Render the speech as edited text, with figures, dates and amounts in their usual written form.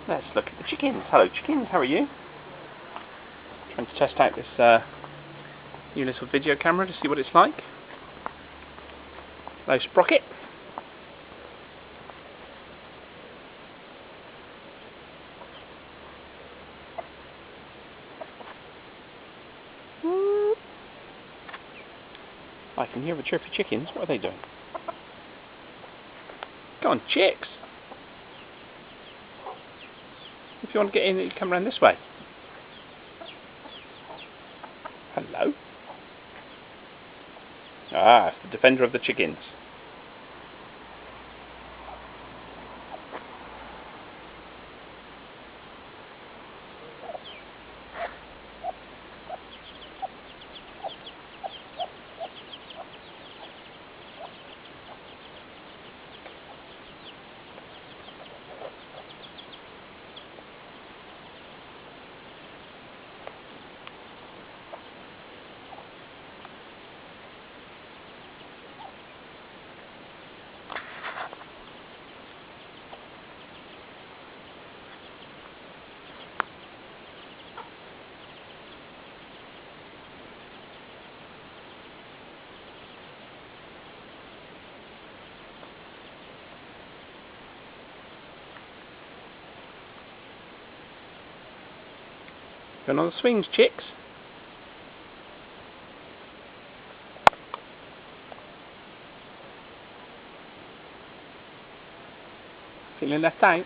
Let's look at the chickens. Hello chickens, how are you? Trying to test out this new little video camera to see what it's like. Hello Sprocket. I can hear the chirpy chickens. What are they doing? Go on, chicks! If you want to get in, you come around this way. Hello. Ah, it's the defender of the chickens. Going on the swings, chicks. Feeling left out?